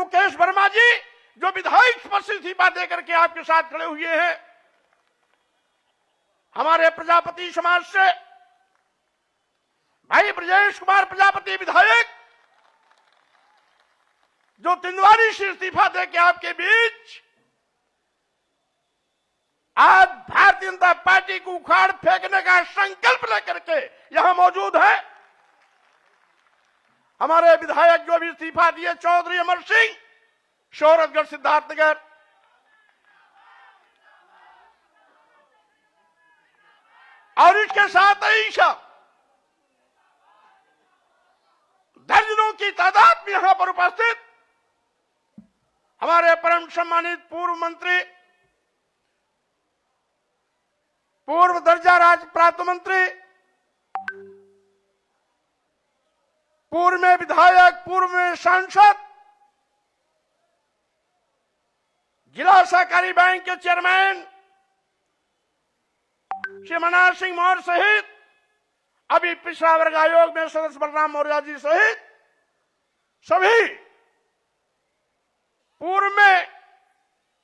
मुकेश वर्मा जी जो विधायक पद से इस्तीफा देकर के आपके साथ खड़े हुए हैं, हमारे प्रजापति समाज से भाई ब्रजेश कुमार प्रजापति विधायक जो तिंदवारी से इस्तीफा देकर आपके बीच आज भारतीय जनता पार्टी को उखाड़ फेंकने का संकल्प लेकर के यहां मौजूद है। हमारे विधायक जो भी इस्तीफा दिए चौधरी अमर सिंह, शोहरतगढ़ सिद्धार्थनगर, और इसके साथ ही दर्जनों की तादाद में यहां पर उपस्थित हमारे परम सम्मानित पूर्व मंत्री, पूर्व दर्जा राज्य प्राप्त मंत्री, पूर्व में विधायक, पूर्व में सांसद, जिला सहकारी बैंक के चेयरमैन श्री मनोहर सिंह मौर्य सहित अभी पिछड़ा वर्ग आयोग में सदस्य बलराम मौर्य जी सहित सभी पूर्व में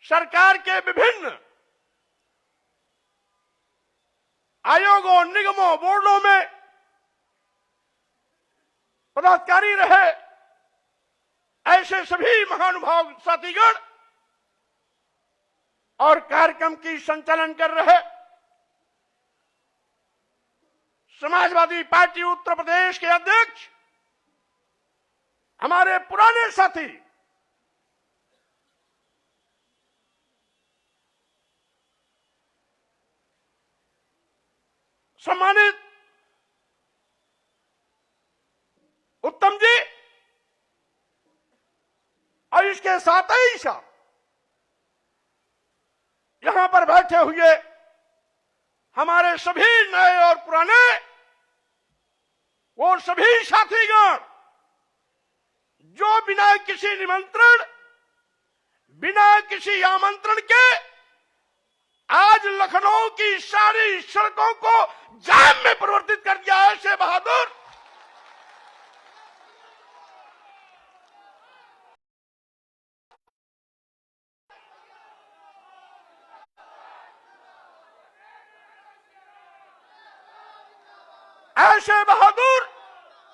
सरकार के विभिन्न आयोगों, निगमों, बोर्डों में पदाधिकारी रहे, ऐसे सभी महानुभाव साथीगण और कार्यक्रम की संचालन कर रहे समाजवादी पार्टी उत्तर प्रदेश के अध्यक्ष हमारे पुराने साथी सम्मानित उत्तम जी, और इसके साथ ही यहां पर बैठे हुए हमारे सभी नए और पुराने वो सभी साथीगण जो बिना किसी निमंत्रण, बिना किसी आमंत्रण के आज लखनऊ की सारी सड़कों को जाम में परिवर्तित कर दिया है। ऐसे बहादुर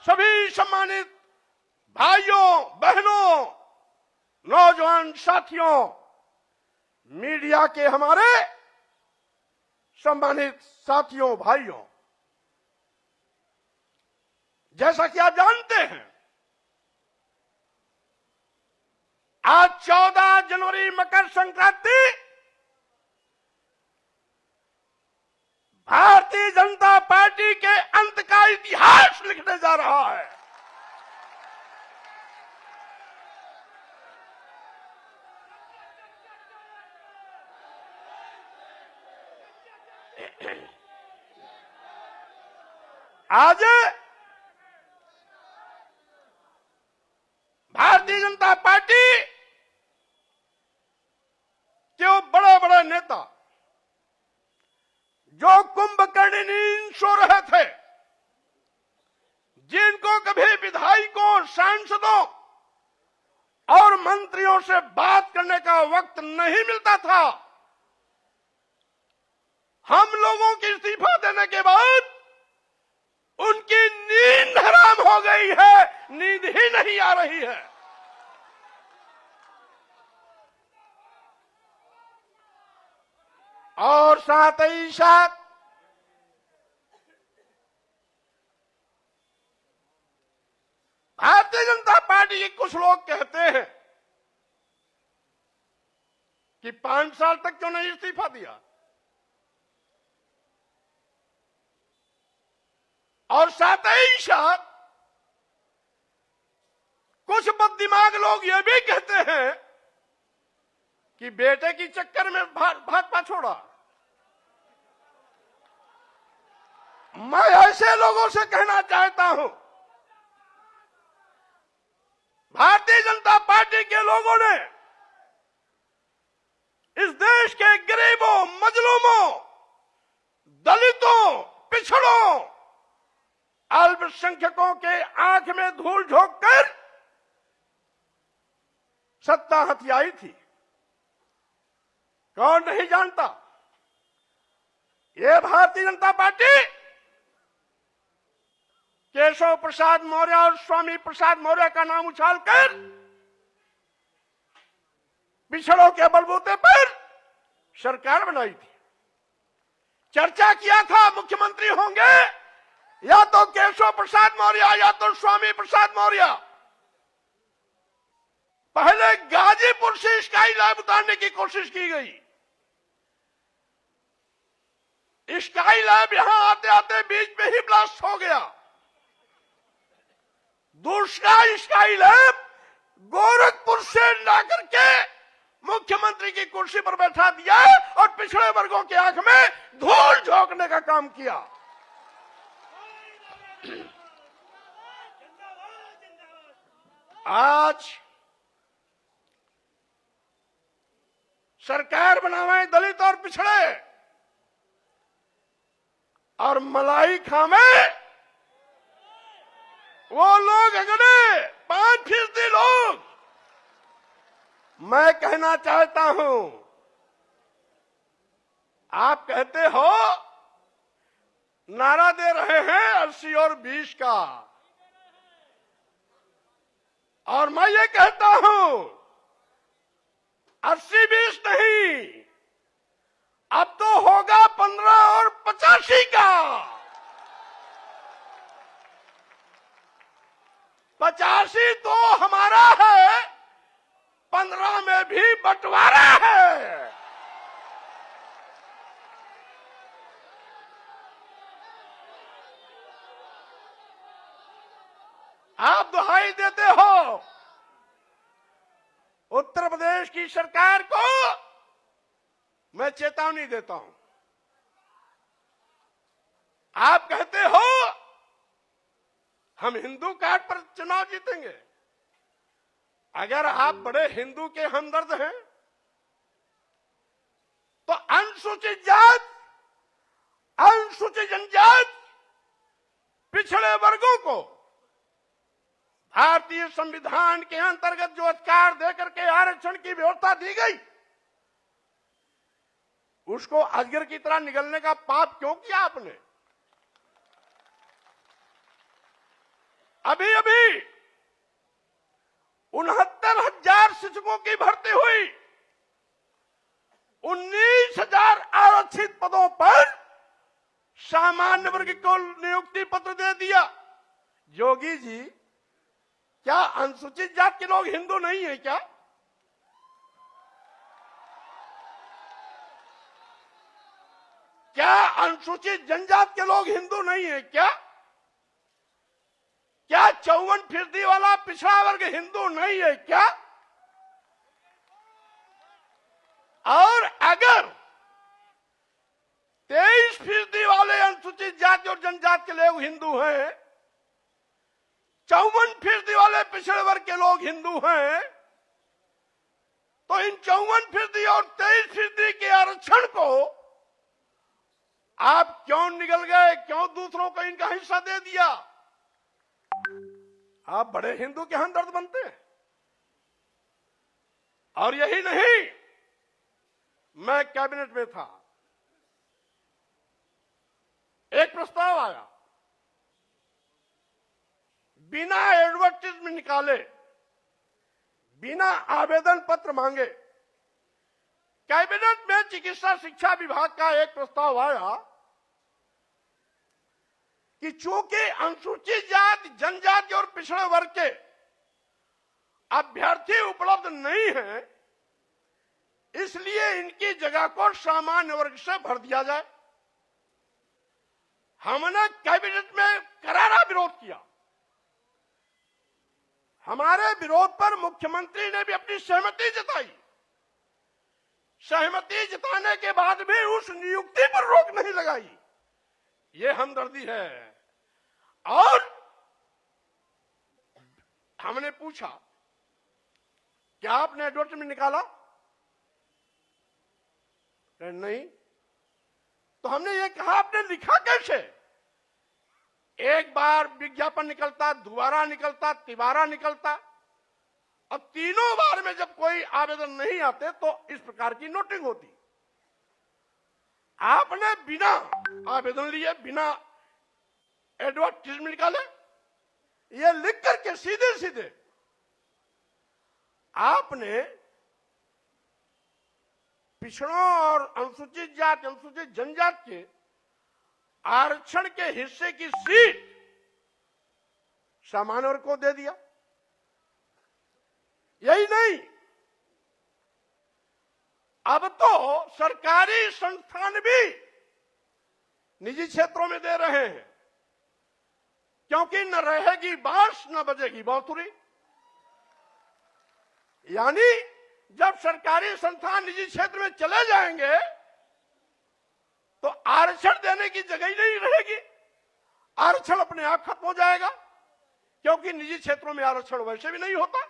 सभी सम्मानित भाइयों, बहनों, नौजवान साथियों, मीडिया के हमारे सम्मानित साथियों, भाइयों, जैसा कि आप जानते हैं आज 14 जनवरी मकर संक्रांति भारतीय जनता पार्टी के अंत का इतिहास लिखने जा रहा है। आज भारतीय जनता पार्टी के बड़े बड़े नेता जो कुंभकर्ण नींद सो रहे थे, जिनको कभी विधायकों, सांसदों और मंत्रियों से बात करने का वक्त नहीं मिलता था, हम लोगों के इस्तीफा देने के बाद उनकी नींद हराम हो गई है, नींद ही नहीं आ रही है। और साथ ही साथ भारतीय जनता पार्टी के कुछ लोग कहते हैं कि 5 साल तक क्यों नहीं इस्तीफा दिया, और साथ ही साथ कुछ बददिमाग लोग ये भी कहते हैं कि बेटे की चक्कर में भाजपा छोड़ा। मैं ऐसे लोगों से कहना चाहता हूं, भारतीय जनता पार्टी के लोगों ने इस देश के गरीबों, मजलूमों, दलितों, पिछड़ों, अल्पसंख्यकों के आंख में धूल झोंक कर सत्ता हथियाई थी, कौन नहीं जानता। ये भारतीय जनता पार्टी केशव प्रसाद मौर्य और स्वामी प्रसाद मौर्य का नाम उछालकर पिछड़ों के बलबूते पर सरकार बनाई थी। चर्चा किया था मुख्यमंत्री होंगे या तो केशव प्रसाद मौर्य या तो स्वामी प्रसाद मौर्य। पहले गाजीपुर से स्काई लैब उतारने की कोशिश की गई। स्काई लैब यहां आते आते बीच में ही ब्लास्ट हो गया। दूसरा स्काई लैब गोरखपुर से लाकर के मुख्यमंत्री की कुर्सी पर बैठा दिया और पिछड़े वर्गों की आंख में धूल झोंकने का काम किया। आज सरकार बनावे दलित और पिछड़े और मलाई खावे वो लोग अगड़े 5% लोग। मैं कहना चाहता हूं, आप कहते हो नारा दे रहे हैं 80 और 20 का, और मैं ये कहता हूं 80-20 नहीं, अब तो होगा 15 और 85 का। 85 तो हमारा है, 15 में भी बंटवारा है। आप दुहाई देते हो उत्तर प्रदेश की सरकार को, मैं चेतावनी देता हूं। आप कहते हो हम हिंदू कार्ड पर चुनाव जीतेंगे। अगर आप बड़े हिंदू के हमदर्द हैं तो अनुसूचित जात, अनुसूचित जनजाति, पिछड़े वर्गों को भारतीय संविधान के अंतर्गत जो अधिकार देकर के आरक्षण की व्यवस्था दी गई, उसको अजगर की तरह निगलने का पाप क्यों किया आपने? अभी अभी 69,000 शिक्षकों की भर्ती हुई, 19,000 आरक्षित पदों पर सामान्य वर्ग को नियुक्ति पत्र दे दिया। योगी जी, क्या अनुसूचित जात के लोग हिंदू नहीं है क्या? क्या अनुसूचित जनजाति के लोग हिंदू नहीं है क्या? क्या 54% वाला पिछड़ा वर्ग हिंदू नहीं है क्या? और अगर 23% वाले अनुसूचित जाति और जनजाति के लोग हिंदू हैं, 54% वाले पिछड़े वर्ग के लोग हिंदू हैं, तो इन 54% और 23% के आरक्षण को आप क्यों निगल गए? क्यों दूसरों को इनका हिस्सा दे दिया? आप बड़े हिंदू के हमदर्द बनते हैं। और यही नहीं, मैं कैबिनेट में था, एक प्रस्ताव आया, बिना एडवर्टाइजमेंट निकाले, बिना आवेदन पत्र मांगे कैबिनेट में चिकित्सा शिक्षा विभाग का एक प्रस्ताव आया कि चूंकि अनुसूचित जाति, जनजाति और पिछड़े वर्ग के अभ्यर्थी उपलब्ध नहीं हैं, इसलिए इनकी जगह को सामान्य वर्ग से भर दिया जाए। हमने कैबिनेट में करारा विरोध किया। हमारे विरोध पर मुख्यमंत्री ने भी अपनी सहमति जताई। सहमति जताने के बाद भी उस नियुक्ति पर रोक नहीं लगाई। ये हमदर्दी है। और हमने पूछा, क्या आपने एडवर्टाइजमेंट निकाला? नहीं। तो हमने ये कहा, आपने लिखा कैसे? एक बार विज्ञापन निकलता, दोबारा निकलता, तिबारा निकलता, अब तीनों बार में जब कोई आवेदन नहीं आते तो इस प्रकार की नोटिंग होती। आपने बिना आवेदन लिए, बिना एडवर्टाइजमेंट निकाले, ये लिख करके सीधे सीधे आपने पिछड़ों और अनुसूचित जाति, अनुसूचित जनजाति के आरक्षण के हिस्से की सीट सामान्य वर्ग को दे दिया। यही नहीं, अब तो सरकारी संस्थान भी निजी क्षेत्रों में दे रहे हैं, क्योंकि न रहेगी बांस न बजेगी बांसुरी। यानी जब सरकारी संस्थान निजी क्षेत्र में चले जाएंगे तो आरक्षण देने की जगह ही नहीं रहेगी, आरक्षण अपने आप खत्म हो जाएगा, क्योंकि निजी क्षेत्रों में आरक्षण वैसे भी नहीं होता।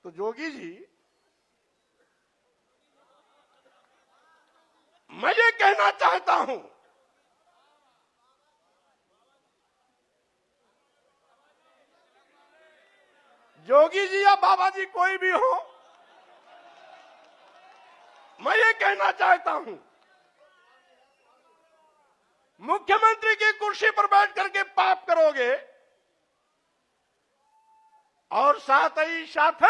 तो जोगी जी, मैं ये कहना चाहता हूं, जोगी जी या बाबा जी कोई भी हो, मैं ये कहना चाहता हूं, मुख्यमंत्री की कुर्सी पर बैठ करके पाप करोगे और साथ ही साथ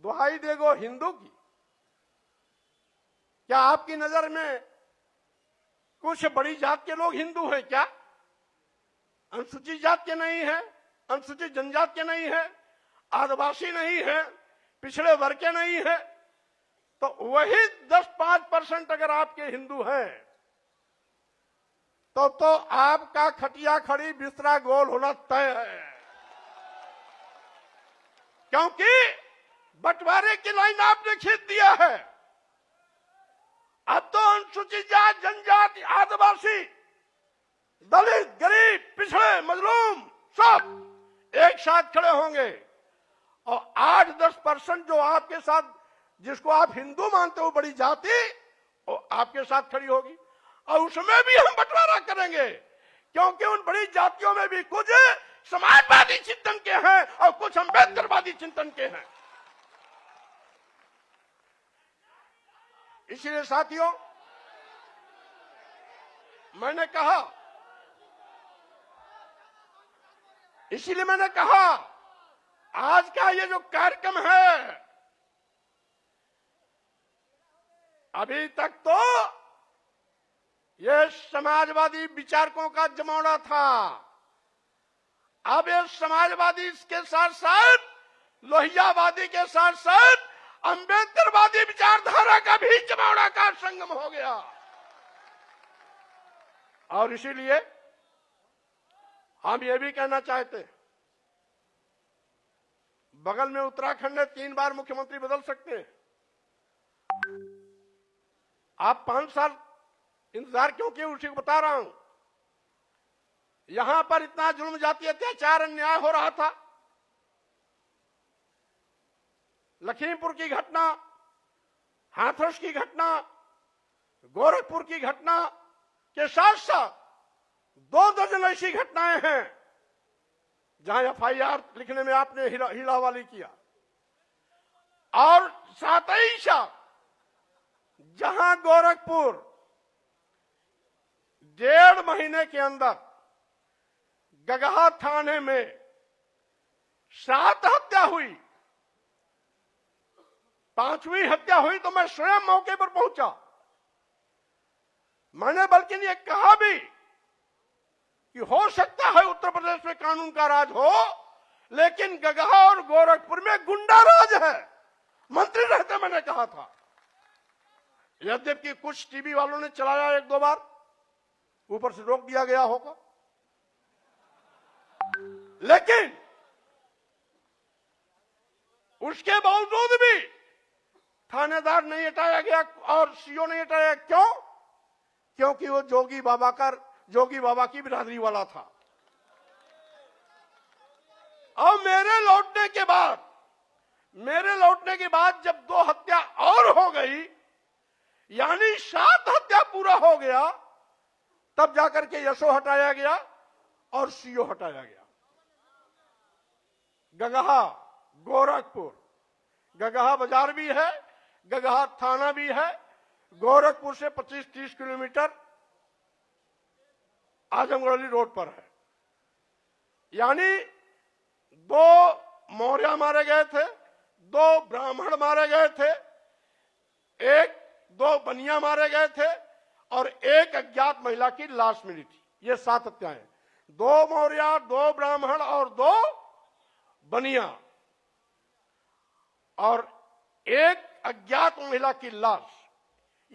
दुहाई देगो हिंदू की। क्या आपकी नजर में कुछ बड़ी जात के लोग हिंदू हैं क्या? अनुसूचित जात के नहीं है, अनुसूचित जनजाति के नहीं है, आदिवासी नहीं है, पिछड़े वर्ग के नहीं है, तो वही 10-5% अगर आपके हिंदू हैं तो आपका खटिया खड़ी बिस्तरा गोल होना तय है, क्योंकि बंटवारे की लाइन आपने खींच दिया है। अब तो अनुसूचित जाति, जनजाति, आदिवासी, दलित, गरीब, पिछड़े, मजलूम सब एक साथ खड़े होंगे और 8-10% जो आपके साथ, जिसको आप हिंदू मानते हो बड़ी जाति, वो आपके साथ खड़ी होगी और उसमें भी हम बंटवारा करेंगे, क्योंकि उन बड़ी जातियों में भी कुछ समाजवादी चिंतन के हैं और कुछ अम्बेडकरवादी चिंतन के हैं। इसलिए साथियों, मैंने कहा, इसीलिए मैंने कहा आज का ये जो कार्यक्रम है, अभी तक तो ये समाजवादी विचारकों का जमावड़ा था, अब ये समाजवादी के साथ साथ, लोहियावादी के साथ साथ अम्बेडकरवादी विचारधारा का भी जमावड़ा का संगम हो गया। और इसीलिए हम ये भी कहना चाहते हैं, बगल में उत्तराखंड है, 3 बार मुख्यमंत्री बदल सकते हैं, आप 5 साल इंतजार क्यों किए? उसी को बता रहा हूं। यहां पर इतना जुल्म, जाति, अत्याचार, अन्याय हो रहा था। लखीमपुर की घटना, हाथरस की घटना, गोरखपुर की घटना के साथ साथ 2 दर्जन ऐसी घटनाएं हैं जहां एफआईआर लिखने में आपने हिलावाली किया, और साथ ही साथ जहां गोरखपुर 1.5 महीने के अंदर गगहा थाने में 7 हत्या हुई, 5वीं हत्या हुई तो मैं स्वयं मौके पर पहुंचा। मैंने बल्कि ये कहा भी कि हो सकता है उत्तर प्रदेश में कानून का राज हो, लेकिन गगहा और गोरखपुर में गुंडा राज है। मंत्री रहते मैंने कहा था, यद्यपि कुछ टीवी वालों ने चलाया 1-2 बार, ऊपर से रोक दिया गया होगा, लेकिन उसके बावजूद भी थानेदार नहीं हटाया गया और सीओ नहीं हटाया। क्यों? क्योंकि वो जोगी बाबा की बिरादरी वाला था। और मेरे लौटने के बाद जब 2 हत्या और हो गई, यानी 7 हत्या पूरा हो गया, तब जाकर के एसओ हटाया गया और सीओ हटाया गया। गगहा, गोरखपुर, गगहा बाजार भी है, गगहा थाना भी है, गोरखपुर से 25-30 किलोमीटर आजमगढ़ रोड पर है। यानी 2 मौर्य मारे गए थे, 2 ब्राह्मण मारे गए थे, 2 बनिया मारे गए थे और 1 अज्ञात महिला की लाश मिली थी। ये 7 हत्याएं हैं। 2 मौर्य, 2 ब्राह्मण और 2 बनिया और 1 अज्ञात महिला की लाश।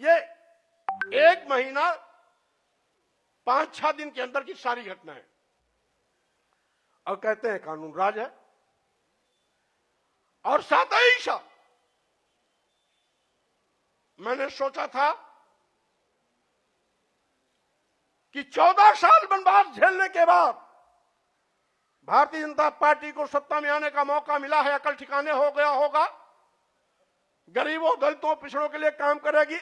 ये 1 महीना 5-6 दिन के अंदर की सारी घटनाएं। और कहते हैं कानून राज है। और साथ ही साथ मैंने सोचा था कि 14 साल वनवास झेलने के बाद भारतीय जनता पार्टी को सत्ता में आने का मौका मिला है, अकल ठिकाने हो गया होगा, गरीबों, दलितों, पिछड़ों के लिए काम करेगी।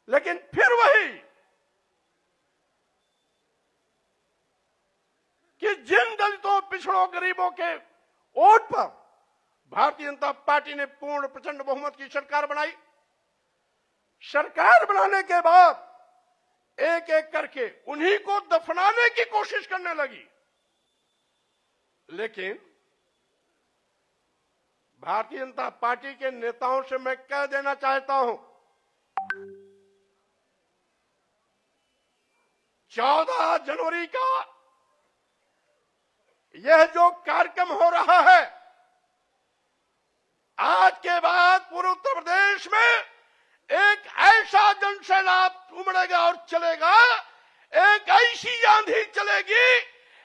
लेकिन फिर वही कि जिन दलितों, पिछड़ों, गरीबों के वोट पर भारतीय जनता पार्टी ने पूर्ण प्रचंड बहुमत की सरकार बनाई। सरकार बनाने के बाद एक एक करके उन्हीं को दफनाने की कोशिश करने लगी। लेकिन भारतीय जनता पार्टी के नेताओं से मैं कह देना चाहता हूं, 14 जनवरी का यह जो कार्यक्रम हो रहा है, आज के बाद पूरे उत्तर प्रदेश में एक ऐसा जनसैलाब उमड़ेगा और चलेगा, एक ऐसी आंधी चलेगी,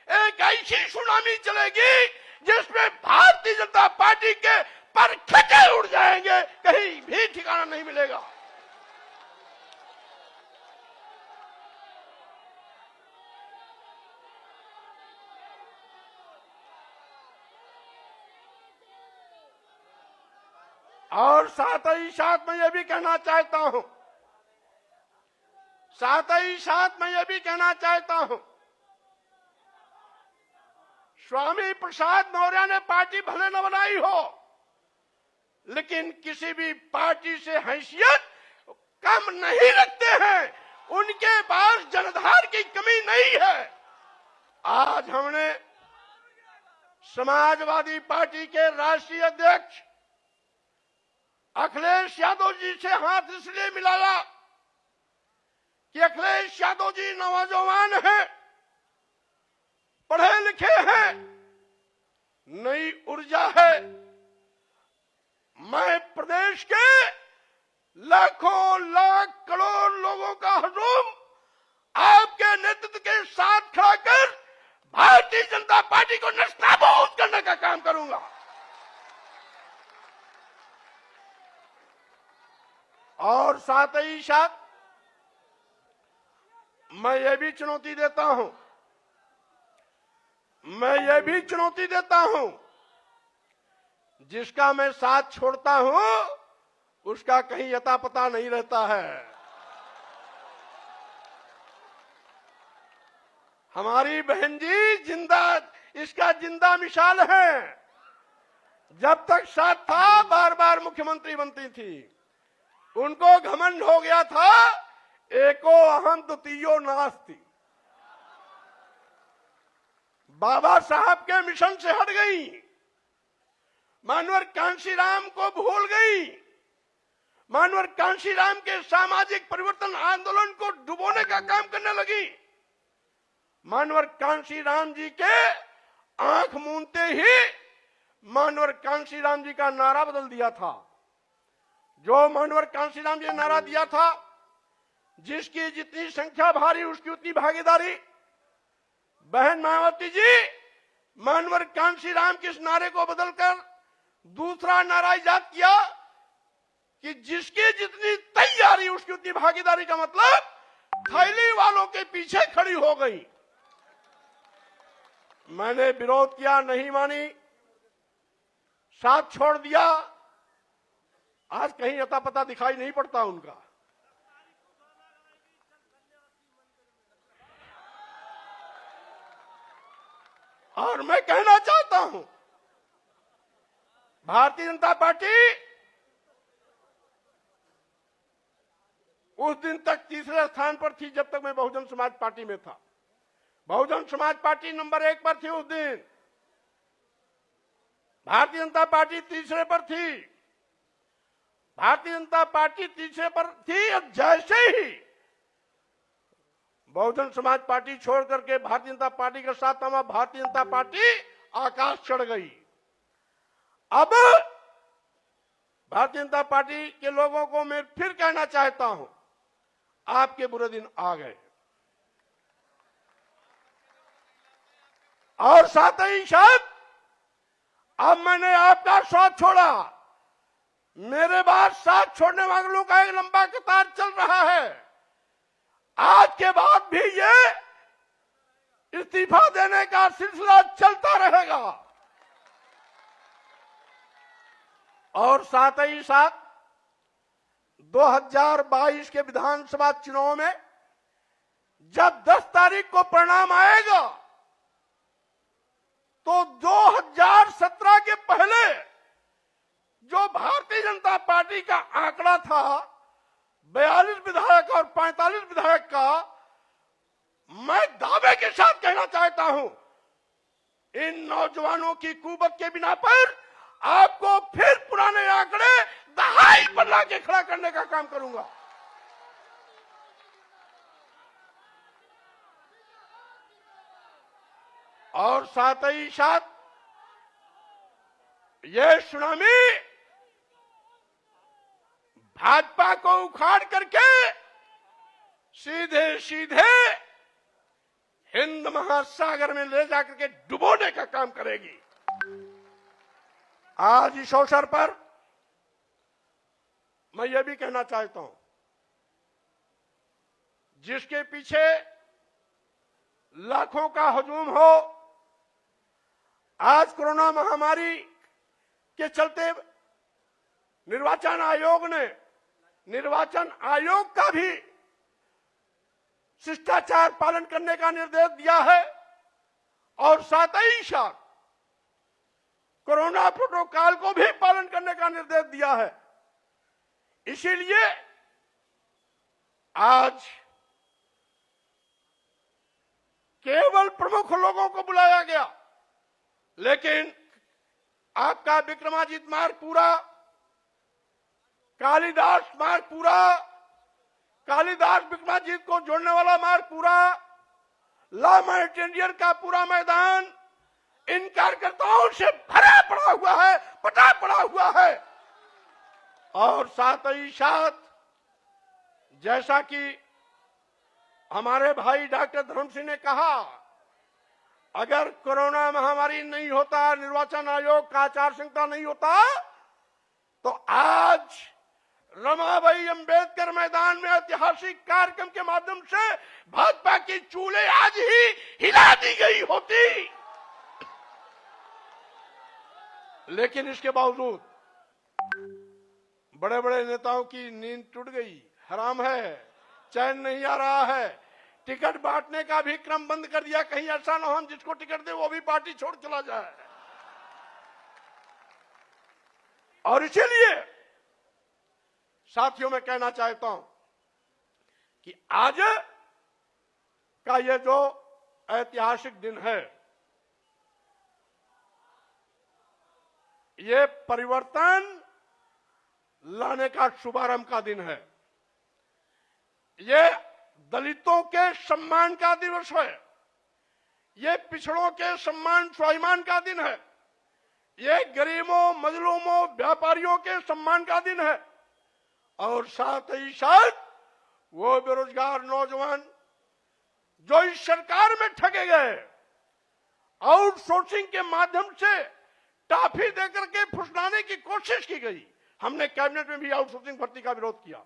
एक ऐसी सुनामी चलेगी जिसमें भारतीय जनता पार्टी के पर खचे उड़ जाएंगे, कहीं भी ठिकाना नहीं मिलेगा। और साथ ही साथ मैं ये भी कहना चाहता हूं, स्वामी प्रसाद मौर्य ने पार्टी भले न बनाई हो, लेकिन किसी भी पार्टी से हैसियत कम नहीं रखते हैं। उनके पास जनधार की कमी नहीं है। आज हमने समाजवादी पार्टी के राष्ट्रीय अध्यक्ष अखिलेश यादव जी से हाथ इसलिए मिलाया कि अखिलेश यादव जी नौजवान हैं, पढ़े लिखे हैं, नई ऊर्जा है। मैं प्रदेश के लाखों लाख करोड़ लोगों का हुजूम आपके नेतृत्व के साथ खड़ा कर भारतीय जनता पार्टी को नस्ताबूद करने का काम करूंगा। और साथ ही साथ मैं ये भी चुनौती देता हूं, जिसका मैं साथ छोड़ता हूं उसका कहीं अता पता नहीं रहता है। हमारी बहन जी इसका जिंदा मिसाल है। जब तक साथ था बार बार मुख्यमंत्री बनती थी, उनको घमंड हो गया था, एको अहम द्वितीयो नास्ति। बाबा साहब के मिशन से हट गई, मानवर कांशीराम को भूल गई, मानवर कांशीराम के सामाजिक परिवर्तन आंदोलन को डुबोने का काम करने लगी। मानवर कांशीराम जी के आंख मूंदते ही मानवर कांशीराम जी का नारा बदल दिया था। जो मानवर कांशीराम जी ने नारा दिया था, जिसकी जितनी संख्या भारी उसकी उतनी भागीदारी। बहन मायावती जी, मानवर कांशीराम के इस नारे को बदलकर दूसरा नारा इजाद किया कि जिसकी जितनी तैयारी उसकी उतनी भागीदारी, का मतलब थैली वालों के पीछे खड़ी हो गई। मैंने विरोध किया, नहीं मानी, साथ छोड़ दिया। आज कहीं अता पता दिखाई नहीं पड़ता उनका। और मैं कहना चाहता हूं भारतीय जनता पार्टी उस दिन तक तीसरे स्थान पर थी जब तक मैं बहुजन समाज पार्टी में था। बहुजन समाज पार्टी नंबर 1 पर थी उस दिन, भारतीय जनता पार्टी तीसरे पर थी। भारतीय जनता पार्टी तीसरे पर थी और जैसे ही बहुजन समाज पार्टी छोड़ करके भारतीय जनता पार्टी के साथ हमारा भारतीय जनता पार्टी आकाश चढ़ गई। अब भारतीय जनता पार्टी के लोगों को मैं फिर कहना चाहता हूं, आपके बुरे दिन आ गए। और साथ ही साथ अब मैंने आपका साथ छोड़ा, मेरे बाद साथ छोड़ने वाले लोगों का एक लंबा कतार चल रहा है। आज के बाद भी ये इस्तीफा देने का सिलसिला चलता रहेगा। और साथ ही साथ 2022 के विधानसभा चुनाव में जब 10 तारीख को परिणाम आएगा तो 2017 के पहले जो भारतीय जनता पार्टी का आंकड़ा था 42 विधायक और 45 विधायक का, मैं दावे के साथ कहना चाहता हूं, इन नौजवानों की कुवत के बिना पर आपको फिर पुराने आंकड़े दहाई पर लाके खड़ा करने का काम करूंगा। और साथ ही साथ ये सुनामी भाजपा को उखाड़ करके सीधे सीधे हिंद महासागर में ले जाकर के डुबोने का काम करेगी। आज इस अवसर पर मैं ये भी कहना चाहता हूं, जिसके पीछे लाखों का हजूम हो, आज कोरोना महामारी के चलते निर्वाचन आयोग का भी शिष्टाचार पालन करने का निर्देश दिया है और साथ ही साथ कोरोना प्रोटोकॉल को भी पालन करने का निर्देश दिया है। इसीलिए आज केवल प्रमुख लोगों को बुलाया गया, लेकिन आपका विक्रमादित्य मार्ग पूरा, कालिदास मार्ग पूरा, कालिदास विक्रमादित्य को जोड़ने वाला मार्ग पूरा, ला माउंटेनियर का पूरा मैदान इन कार्यकर्ताओं से भरा पड़ा हुआ है, पटा पड़ा हुआ है। और साथ ही साथ जैसा कि हमारे भाई डॉक्टर धर्म सिंह ने कहा, अगर कोरोना महामारी नहीं होता, निर्वाचन आयोग का आचार संहिता नहीं होता, तो आज रमाबाई अंबेडकर मैदान में ऐतिहासिक कार्यक्रम के माध्यम से भाजपा की चूल्हे आज ही हिला दी गई होती। लेकिन इसके बावजूद बड़े बड़े नेताओं की नींद टूट गई, हराम है, चैन नहीं आ रहा है। टिकट बांटने का भी क्रम बंद कर दिया, कहीं ऐसा ना हो हम जिसको टिकट दे वो भी पार्टी छोड़ चला जाए। और इसीलिए साथियों मैं कहना चाहता हूं कि आज का ये जो ऐतिहासिक दिन है, ये परिवर्तन लाने का शुभारंभ का दिन है। ये दलितों के सम्मान का दिवस है, ये पिछड़ों के सम्मान स्वाभिमान का दिन है, ये गरीबों, मजलूमों, व्यापारियों के सम्मान का दिन है। और साथ ही साथ वो बेरोजगार नौजवान जो इस सरकार में ठगे गए, आउटसोर्सिंग के माध्यम से टाफी देकर के फुसलाने की कोशिश की गई। हमने कैबिनेट में भी आउटसोर्सिंग भर्ती का विरोध किया।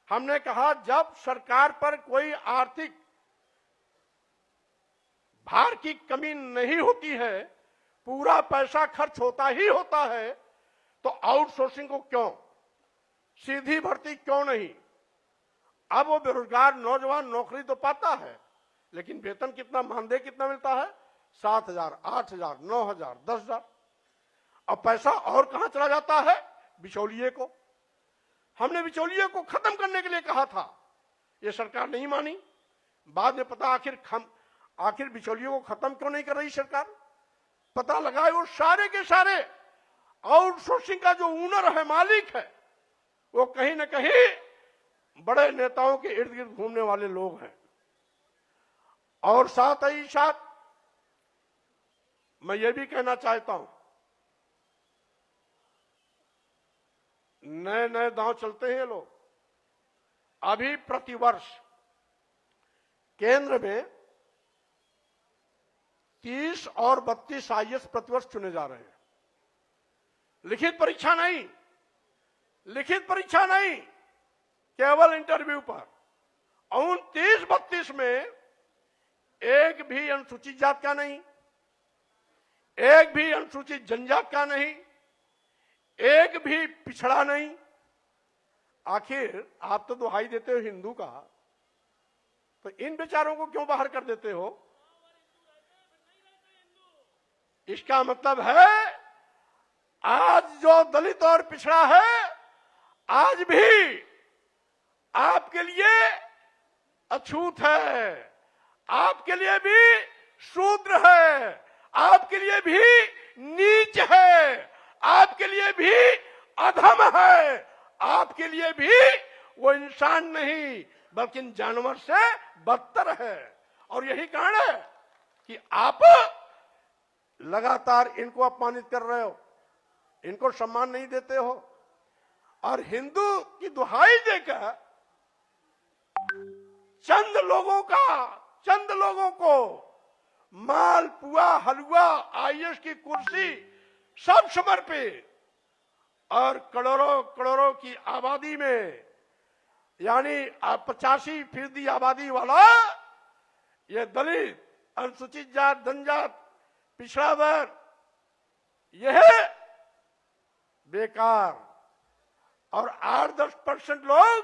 हमने कहा जब सरकार पर कोई आर्थिक भार की कमी नहीं होती है, पूरा पैसा खर्च होता ही होता है, तो आउटसोर्सिंग को क्यों, सीधी भर्ती क्यों नहीं। अब वो बेरोजगार नौजवान नौकरी तो पाता है, लेकिन वेतन कितना, मानदेय कितना मिलता है? 7,000, 8,000, 9,000, 10,000। अब पैसा और कहां चला जाता है? बिचौलिए को। हमने बिचौलिए को खत्म करने के लिए कहा था, ये सरकार नहीं मानी। बाद में पता आखिर बिचौलियों को खत्म क्यों नहीं कर रही सरकार? पता लगा वो सारे के सारे आउटसोर्सिंग का जो ओनर है, मालिक है, वो कहीं ना कहीं बड़े नेताओं के इर्द गिर्द घूमने वाले लोग हैं। और साथ ही साथ मैं ये भी कहना चाहता हूं, नए नए दांव चलते हैं लोग। अभी प्रतिवर्ष केंद्र में 30 और 32 आईएएस प्रतिवर्ष चुने जा रहे हैं। लिखित परीक्षा नहीं, लिखित परीक्षा नहीं, केवल इंटरव्यू पर। उन 30-32 में एक भी अनुसूचित जात का नहीं, एक भी अनुसूचित जनजात का नहीं, एक भी पिछड़ा नहीं। आखिर आप तो दुहाई देते हो हिंदू का, तो इन बेचारों को क्यों बाहर कर देते हो? इसका मतलब है आज जो दलित और पिछड़ा है, आज भी आपके लिए अछूत है, आपके लिए भी शूद्र है, आपके लिए भी नीच है, आपके लिए भी अधम है, आपके लिए भी वो इंसान नहीं बल्कि जानवर से बदतर है। और यही कारण है कि आप लगातार इनको अपमानित कर रहे हो, इनको सम्मान नहीं देते हो, और हिंदू की दुहाई देकर चंद लोगों को मालपुआ, हलवा, आईएएस की कुर्सी सब समर्पित, और करोड़ों की आबादी में, यानी 85% आबादी वाला ये दलित, अनुसूचित जात, जनजात, पिछड़ा वर्ग, यह बेकार, और 8-10% लोग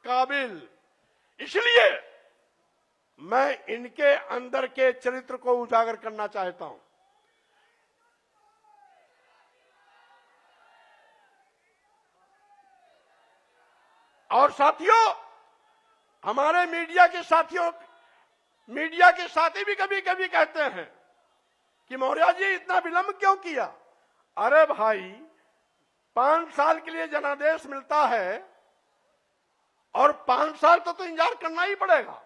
काबिल। इसलिए मैं इनके अंदर के चरित्र को उजागर करना चाहता हूं। और साथियों, हमारे मीडिया के साथी भी कभी कभी कहते हैं कि मौर्य जी इतना विलंब क्यों किया? अरे भाई, 5 साल के लिए जनादेश मिलता है और 5 साल तो इंतजार करना ही पड़ेगा।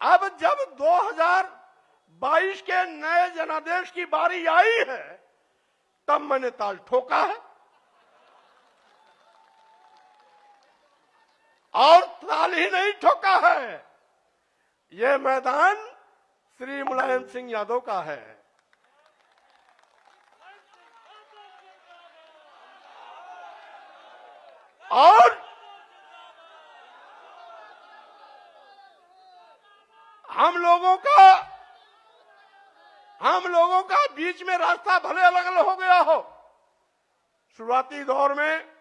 अब जब 2022 के नए जनादेश की बारी आई है, तब मैंने ताल ठोका है, और ताल ही नहीं ठोका है, यह मैदान श्री मुलायम सिंह यादव का है। और हम लोगों का बीच में रास्ता भले अलग अलग हो गया हो। शुरुआती दौर में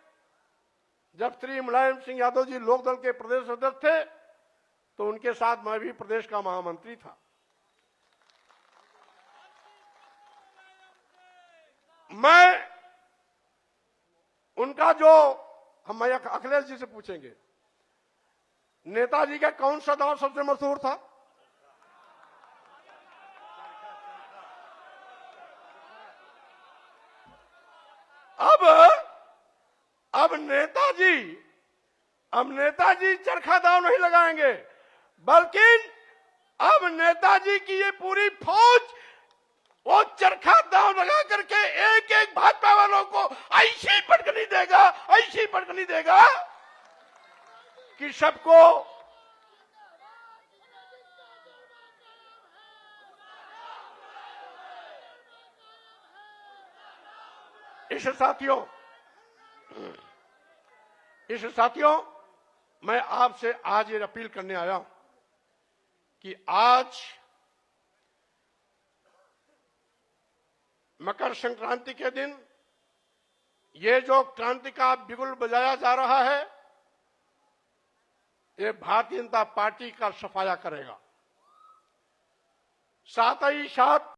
जब श्री मुलायम सिंह यादव जी लोकदल के प्रदेश अध्यक्ष थे, तो उनके साथ मैं भी प्रदेश का महामंत्री था। मैं उनका जो हम अखिलेश जी से पूछेंगे, नेताजी का कौन सा दौर सबसे मशहूर था? अब नेताजी चरखा दाव नहीं लगाएंगे, बल्कि अब नेताजी की ये पूरी फौज वो चरखा दाव लगा करके एक एक भाजपा वालों को ऐसी पटकनी देगा कि सबको इस साथियों मैं आपसे आज ये अपील करने आया हूं कि आज मकर संक्रांति के दिन ये जो क्रांति का बिगुल बजाया जा रहा है, ये भारतीय जनता पार्टी का सफाया करेगा। साथ ही साथ